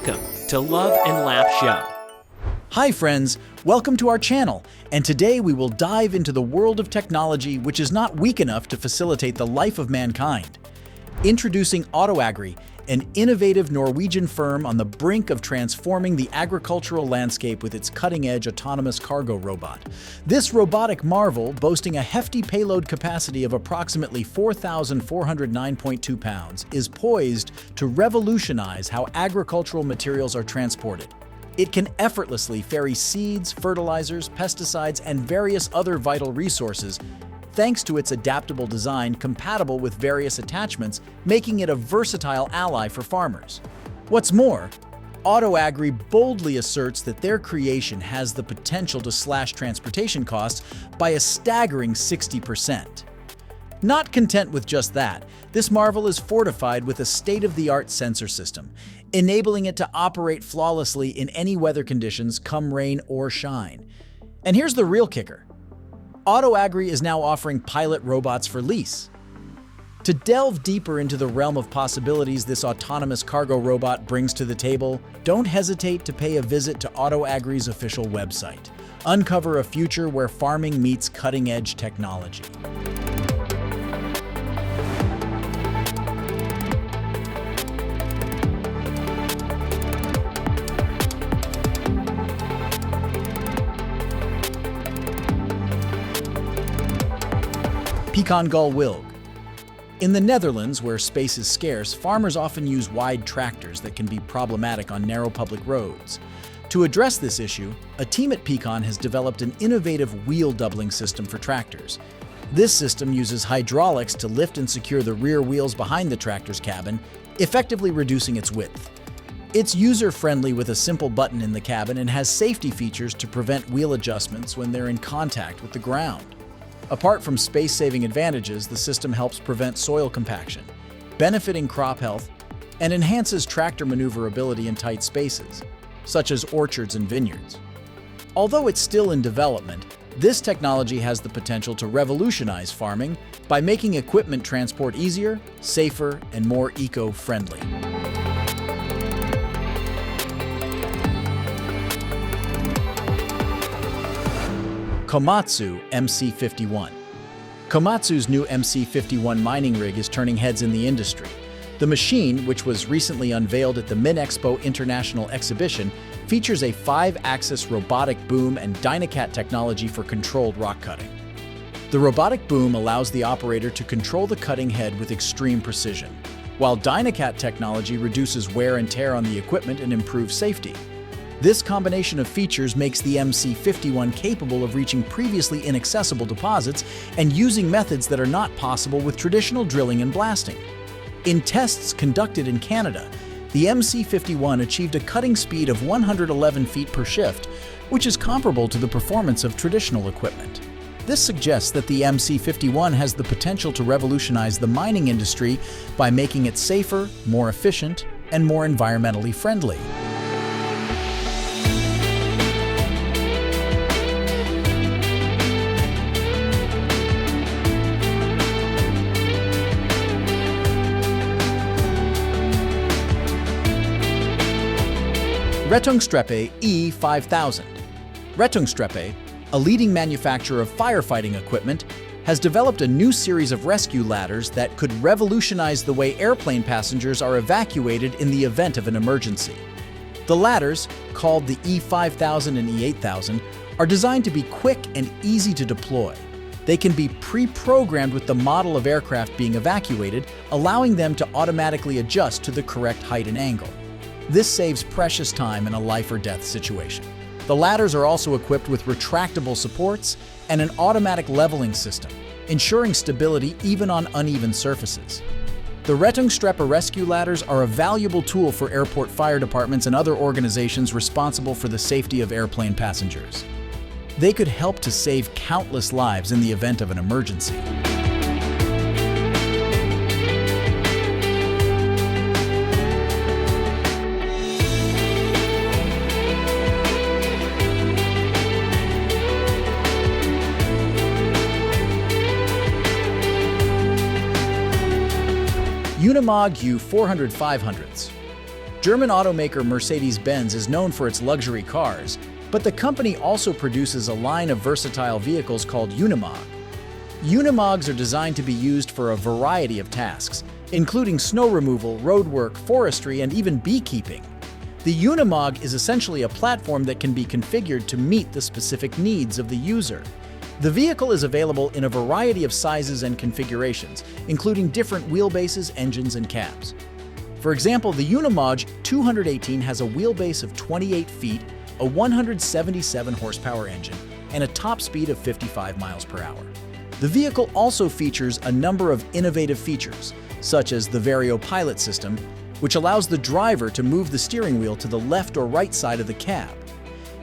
Welcome to Love and Laugh Show. Hi friends, welcome to our channel, and today we will dive into the world of technology which is not weak enough to facilitate the life of mankind. Introducing AutoAgri, an innovative Norwegian firm on the brink of transforming the agricultural landscape with its cutting-edge autonomous cargo robot. This robotic marvel, boasting a hefty payload capacity of approximately 4,409.2 pounds, is poised to revolutionize how agricultural materials are transported. It can effortlessly ferry seeds, fertilizers, pesticides, and various other vital resources, thanks to its adaptable design compatible with various attachments, making it a versatile ally for farmers. What's more, AutoAgri boldly asserts that their creation has the potential to slash transportation costs by a staggering 60%. Not content with just that, this marvel is fortified with a state-of-the-art sensor system, enabling it to operate flawlessly in any weather conditions, come rain or shine. And here's the real kicker. AutoAgri is now offering pilot robots for lease. To delve deeper into the realm of possibilities this autonomous cargo robot brings to the table, don't hesitate to pay a visit to AutoAgri's official website. Uncover a future where farming meets cutting-edge technology. Pecan gull wilg. In the Netherlands, where space is scarce, farmers often use wide tractors that can be problematic on narrow public roads. To address this issue, a team at Pecan has developed an innovative wheel doubling system for tractors. This system uses hydraulics to lift and secure the rear wheels behind the tractor's cabin, effectively reducing its width. It's user-friendly with a simple button in the cabin and has safety features to prevent wheel adjustments when they're in contact with the ground. Apart from space-saving advantages, the system helps prevent soil compaction, benefiting crop health, and enhances tractor maneuverability in tight spaces, such as orchards and vineyards. Although it's still in development, this technology has the potential to revolutionize farming by making equipment transport easier, safer, and more eco-friendly. Komatsu MC51. Komatsu's new MC51 mining rig is turning heads in the industry. The machine, which was recently unveiled at the MinExpo International Exhibition, features a 5-axis robotic boom and Dynacat technology for controlled rock cutting. The robotic boom allows the operator to control the cutting head with extreme precision, while Dynacat technology reduces wear and tear on the equipment and improves safety. This combination of features makes the MC51 capable of reaching previously inaccessible deposits and using methods that are not possible with traditional drilling and blasting. In tests conducted in Canada, the MC51 achieved a cutting speed of 111 feet per shift, which is comparable to the performance of traditional equipment. This suggests that the MC51 has the potential to revolutionize the mining industry by making it safer, more efficient, and more environmentally friendly. Rettungsstreppe E5000. Rettungsstreppe, a leading manufacturer of firefighting equipment, has developed a new series of rescue ladders that could revolutionize the way airplane passengers are evacuated in the event of an emergency. The ladders, called the E5000 and E8000, are designed to be quick and easy to deploy. They can be pre-programmed with the model of aircraft being evacuated, allowing them to automatically adjust to the correct height and angle. This saves precious time in a life or death situation. The ladders are also equipped with retractable supports and an automatic leveling system, ensuring stability even on uneven surfaces. The Rettungsstreppe rescue ladders are a valuable tool for airport fire departments and other organizations responsible for the safety of airplane passengers. They could help to save countless lives in the event of an emergency. Unimog U400 500s. German automaker Mercedes-Benz is known for its luxury cars, but the company also produces a line of versatile vehicles called Unimog. Unimogs are designed to be used for a variety of tasks, including snow removal, roadwork, forestry, and even beekeeping. The Unimog is essentially a platform that can be configured to meet the specific needs of the user. The vehicle is available in a variety of sizes and configurations, including different wheelbases, engines, and cabs. For example, the Unimog 218 has a wheelbase of 28 feet, a 177 horsepower engine, and a top speed of 55 miles per hour. The vehicle also features a number of innovative features, such as the Vario Pilot system, which allows the driver to move the steering wheel to the left or right side of the cab.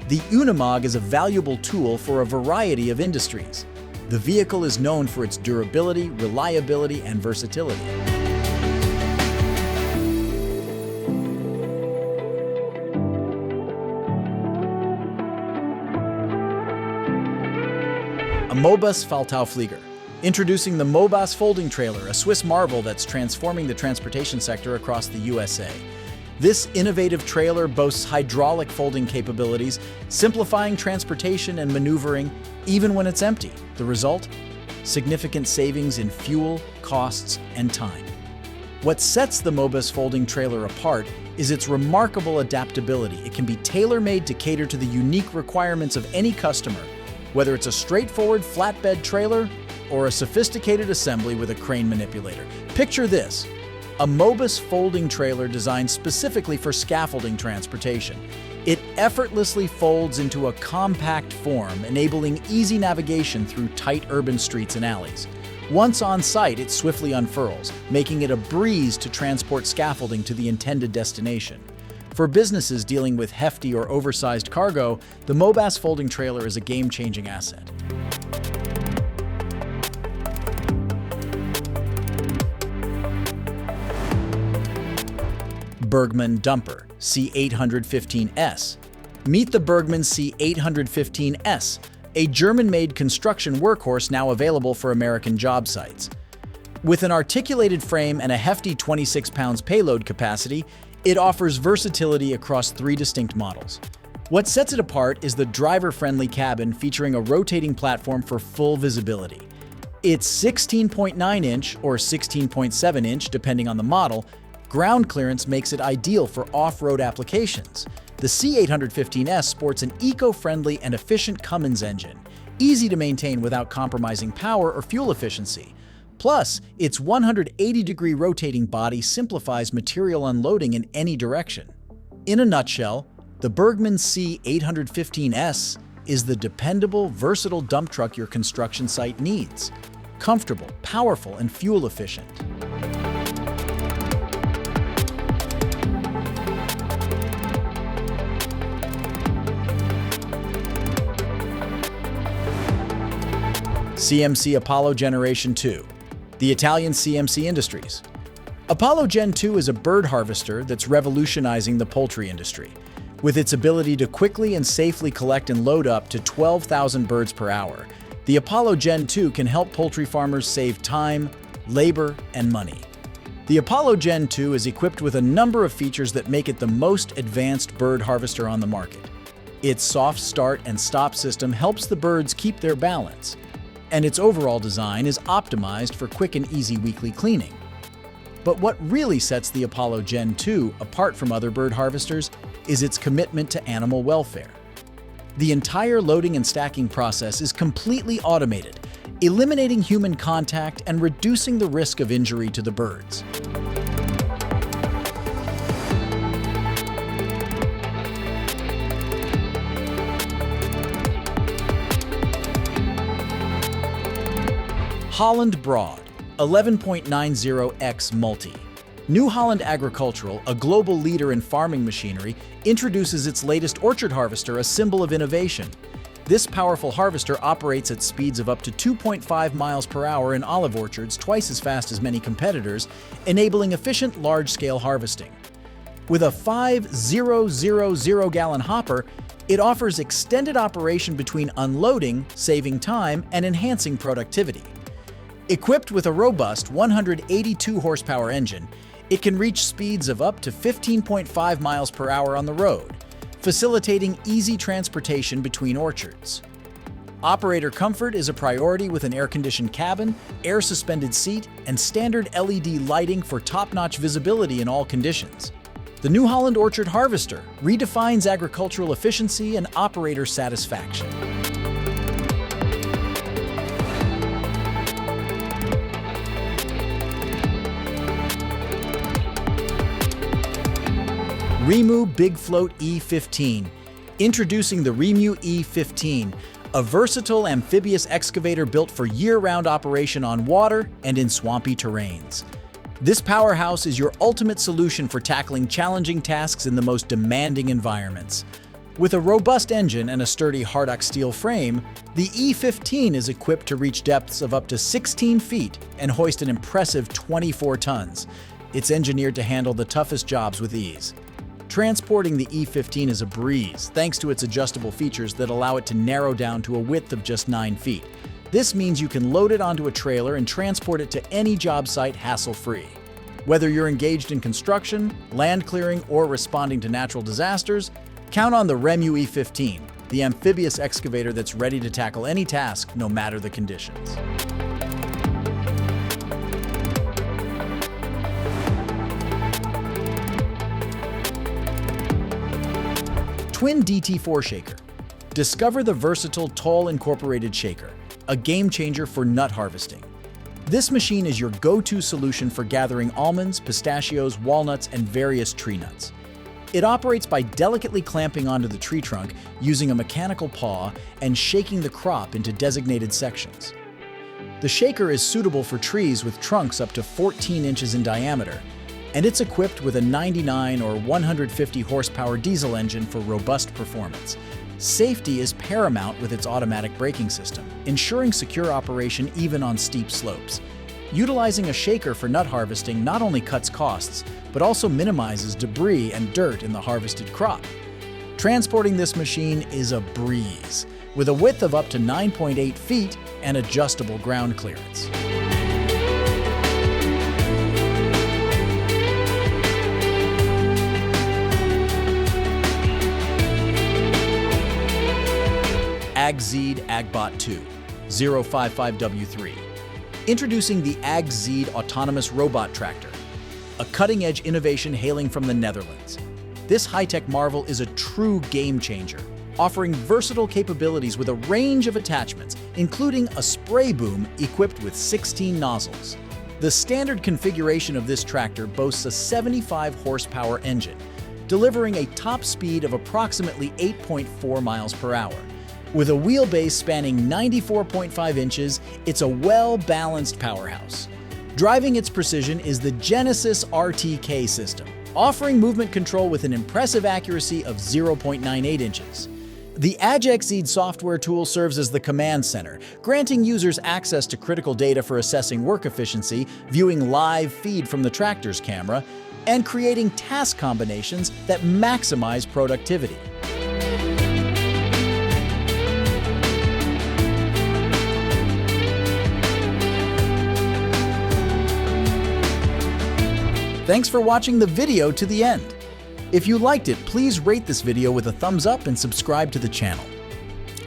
The Unimog is a valuable tool for a variety of industries. The vehicle is known for its durability, reliability, and versatility. A Mobus Faltauflieger. Introducing the Mobus folding trailer, a Swiss marvel that's transforming the transportation sector across the USA. This innovative trailer boasts hydraulic folding capabilities, simplifying transportation and maneuvering even when it's empty. The result? Significant savings in fuel, costs, and time. What sets the Mobus folding trailer apart is its remarkable adaptability. It can be tailor-made to cater to the unique requirements of any customer, whether it's a straightforward flatbed trailer or a sophisticated assembly with a crane manipulator. Picture this: a Mobus folding trailer designed specifically for scaffolding transportation. It effortlessly folds into a compact form, enabling easy navigation through tight urban streets and alleys. Once on site, it swiftly unfurls, making it a breeze to transport scaffolding to the intended destination. For businesses dealing with hefty or oversized cargo, the Mobus folding trailer is a game-changing asset. Bergmann Dumper C815S. Meet the Bergmann C815S, a German-made construction workhorse now available for American job sites. With an articulated frame and a hefty 26 pounds payload capacity, it offers versatility across 3 distinct models. What sets it apart is the driver-friendly cabin featuring a rotating platform for full visibility. Its 16.9-inch or 16.7-inch, depending on the model, ground clearance makes it ideal for off-road applications. The C815S sports an eco-friendly and efficient Cummins engine, easy to maintain without compromising power or fuel efficiency. Plus, its 180-degree rotating body simplifies material unloading in any direction. In a nutshell, the Bergmann C815S is the dependable, versatile dump truck your construction site needs. Comfortable, powerful, and fuel efficient. CMC Apollo Generation 2. The Italian CMC Industries. Apollo Gen 2 is a bird harvester that's revolutionizing the poultry industry. With its ability to quickly and safely collect and load up to 12,000 birds per hour, the Apollo Gen 2 can help poultry farmers save time, labor, and money. The Apollo Gen 2 is equipped with a number of features that make it the most advanced bird harvester on the market. Its soft start and stop system helps the birds keep their balance, and its overall design is optimized for quick and easy weekly cleaning. But what really sets the Apollo Gen 2 apart from other bird harvesters is its commitment to animal welfare. The entire loading and stacking process is completely automated, eliminating human contact and reducing the risk of injury to the birds. Holland Broad 11.90X Multi. New Holland Agricultural, a global leader in farming machinery, introduces its latest orchard harvester, a symbol of innovation. This powerful harvester operates at speeds of up to 2.5 miles per hour in olive orchards, twice as fast as many competitors, enabling efficient large-scale harvesting. With a 5,000-gallon hopper, it offers extended operation between unloading, saving time, and enhancing productivity. Equipped with a robust 182 horsepower engine, It can reach speeds of up to 15.5 miles per hour on the road, facilitating easy transportation between orchards. Operator comfort is a priority with an air-conditioned cabin, air-suspended seat, and standard LED lighting for top-notch visibility in all conditions. The New Holland Orchard Harvester redefines agricultural efficiency and operator satisfaction. Rimu Big Float E15. Introducing the Rimu E15, a versatile amphibious excavator built for year-round operation on water and in swampy terrains. This powerhouse is your ultimate solution for tackling challenging tasks in the most demanding environments. With a robust engine and a sturdy Hardock steel frame, the E15 is equipped to reach depths of up to 16 feet and hoist an impressive 24 tons. It's engineered to handle the toughest jobs with ease. Transporting the E15 is a breeze, thanks to its adjustable features that allow it to narrow down to a width of just 9 feet. This means you can load it onto a trailer and transport it to any job site hassle-free. Whether you're engaged in construction, land clearing, or responding to natural disasters, count on the Rimu E15, the amphibious excavator that's ready to tackle any task, no matter the conditions. Twin DT4 Shaker. Discover the versatile Toll Incorporated Shaker, a game-changer for nut harvesting. This machine is your go-to solution for gathering almonds, pistachios, walnuts, and various tree nuts. It operates by delicately clamping onto the tree trunk using a mechanical paw and shaking the crop into designated sections. The shaker is suitable for trees with trunks up to 14 inches in diameter, and it's equipped with a 99 or 150 horsepower diesel engine for robust performance. Safety is paramount with its automatic braking system, ensuring secure operation even on steep slopes. Utilizing a shaker for nut harvesting not only cuts costs, but also minimizes debris and dirt in the harvested crop. Transporting this machine is a breeze, with a width of up to 9.8 feet and adjustable ground clearance. AgZeed Agbot 2, 055W3. Introducing the AgZeed Autonomous Robot Tractor, a cutting-edge innovation hailing from the Netherlands. This high-tech marvel is a true game-changer, offering versatile capabilities with a range of attachments, including a spray boom equipped with 16 nozzles. The standard configuration of this tractor boasts a 75 horsepower engine, delivering a top speed of approximately 8.4 miles per hour. With a wheelbase spanning 94.5 inches, it's a well-balanced powerhouse. Driving its precision is the Genesis RTK system, offering movement control with an impressive accuracy of 0.98 inches. The AgZeed software tool serves as the command center, granting users access to critical data for assessing work efficiency, viewing live feed from the tractor's camera, and creating task combinations that maximize productivity. Thanks for watching the video to the end. If you liked it, please rate this video with a thumbs up and subscribe to the channel.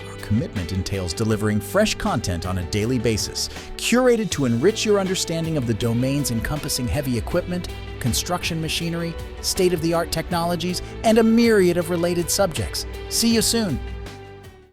Our commitment entails delivering fresh content on a daily basis, curated to enrich your understanding of the domains encompassing heavy equipment, construction machinery, state-of-the-art technologies, and a myriad of related subjects. See you soon.